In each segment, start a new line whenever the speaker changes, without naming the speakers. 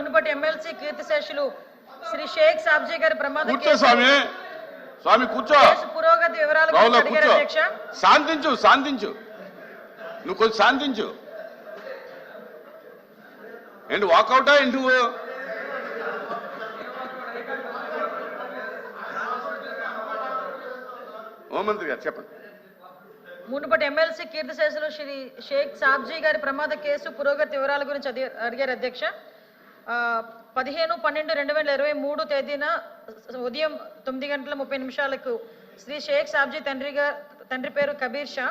మునుపటి ఎమ్మెల్సీ కీర్తిశేషులు శ్రీ షేక్ సాబ్జీ గారి ప్రమాద
కూర్చో స్వామి, స్వామి కూర్చో.
పురోగతి వివరాలు గురించి అడిగారు అధ్యక్ష.
శాంతించు, శాంతించు, నువ్వు కొంచెం శాంతించు. ఏంటి వాకౌటా ఏంటి నువ్వు? హోంమంత్రి గారు చెప్పండి.
మునుపటి ఎమ్మెల్సీ కీర్తిశేషులు శ్రీ షేక్ సాబ్జీ గారి ప్రమాద కేసు పురోగతి వివరాల గురించి అడిగారు అధ్యక్ష. 15/12/2023 తేదీన ఉదయం 9:30 శ్రీ షేక్ సాబ్జీ తండ్రి పేరు కబీర్ షా,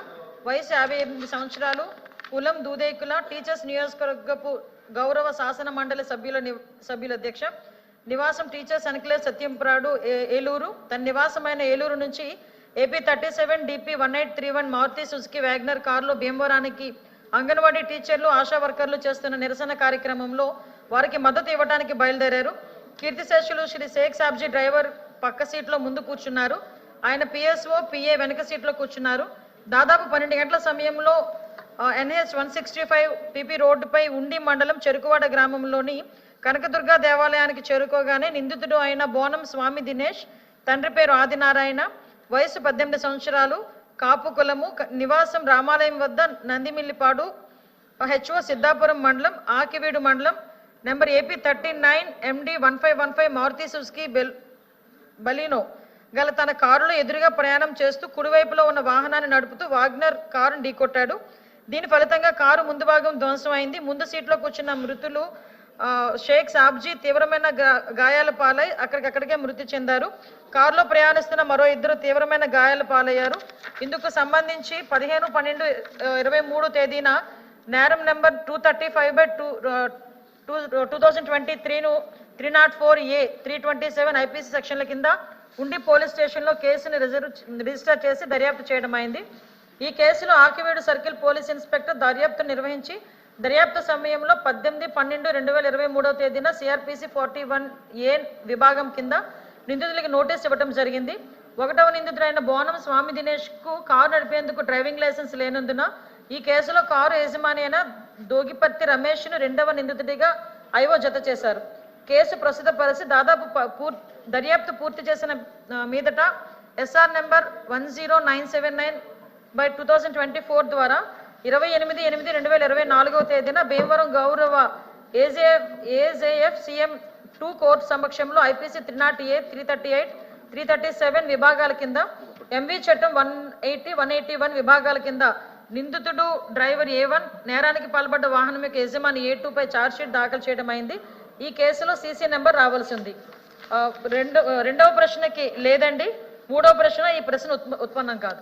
వయసు 58 సంవత్సరాలు, కులం దూదేకుల, టీచర్స్ నియోజకవర్గపు గౌరవ శాసన మండలి సభ్యుల అధ్యక్ష, నివాసం టీచర్స్ ఎన్క్లేవ్ సత్యంప్రాడు ఏలూరు. తన నివాసమైన ఏలూరు నుంచి AP 37 DP 1831 Maruti Suzuki wagon R కారులో భీమవరానికి అంగన్వాడీ టీచర్లు, ఆశా వర్కర్లు చేస్తున్న నిరసన కార్యక్రమంలో వారికి మద్దతు ఇవ్వడానికి బయలుదేరారు. కీర్తిశేషులు శ్రీ షేక్ సాబ్జీ డ్రైవర్ పక్క సీట్లో ముందు కూర్చున్నారు. ఆయన PSO, PA వెనక సీట్లో కూర్చున్నారు. దాదాపు 12 గంటల సమయంలో NH 165 PP రోడ్డుపై ఉండి మండలం చెరుకువాడ గ్రామంలోని కనకదుర్గ దేవాలయానికి చేరుకోగానే నిందితుడు అయిన బోనం స్వామి దినేష్, తండ్రి పేరు ఆదినారాయణ, వయసు 18 సంవత్సరాలు, కాపు కులము, నివాసం రామాలయం వద్ద నందిమిల్లిపాడు, HO సిద్ధాపురం మండలం, ఆకివీడు మండలం, number AP 39 MD 1515 Maruti Suzuki Baleno గల తన కారులో ఎదురుగా ప్రయాణం చేస్తూ కుడివైపులో ఉన్న వాహనాన్ని నడుపుతూ వాగ్నర్ కారును ఢీకొట్టాడు. దీని ఫలితంగా కారు ముందు భాగం ధ్వంసమైంది. ముందు సీట్లో కూర్చున్న మృతులు షేక్ సాబ్జీ తీవ్రమైన గాయాల పాలై అక్కడికక్కడికే మృతి చెందారు. కారులో ప్రయాణిస్తున్న మరో 2 తీవ్రమైన గాయాల పాలయ్యారు. ఇందుకు సంబంధించి 15/12/23 తేదీన నేరం నెంబర్ 235/2023 304A 327 IPC సెక్షన్ల కింద ఉండి పోలీస్ స్టేషన్లో కేసును రిజిస్టర్ చేసి దర్యాప్తు చేయడం అయింది. ఈ కేసులో ఆకివీడు సర్కిల్ పోలీస్ ఇన్స్పెక్టర్ దర్యాప్తు నిర్వహించి దర్యాప్తు సమయంలో 18/12/2023 తేదీన CRPC 41A విభాగం కింద నిందితులకి నోటీస్ ఇవ్వడం జరిగింది. 1వ నిందితుడైన బోనం స్వామి దినేష్కు కారు నడిపేందుకు డ్రైవింగ్ లైసెన్స్ లేనందున ఈ కేసులో కారు యజమాని అయిన దోగిపర్తి రమేష్ను 2వ నిందితుడిగా IO జత చేశారు. కేసు ప్రస్తుత పరిస్థితి దాదాపు దర్యాప్తు పూర్తి చేసిన మీదట SR నెంబర్ 10979/2024 ద్వారా 28/8/2024 తేదీన భీమవరం గౌరవ AJF CM 2 కోర్టు సమక్షంలో IPC 300A 338 337 విభాగాల కింద, MV చట్టం 180 181 విభాగాల కింద నిందితుడు డ్రైవర్ A1, నేరానికి పాల్పడ్డ వాహనం యొక్క యజమాని A2 పై ఛార్జ్షీట్ దాఖలు చేయడం అయింది. ఈ కేసులో CC నెంబర్ రావాల్సి ఉంది. రెండవ ప్రశ్నకి లేదండి. 3వ ప్రశ్న ఈ ప్రశ్న ఉత్పన్నం కాదు.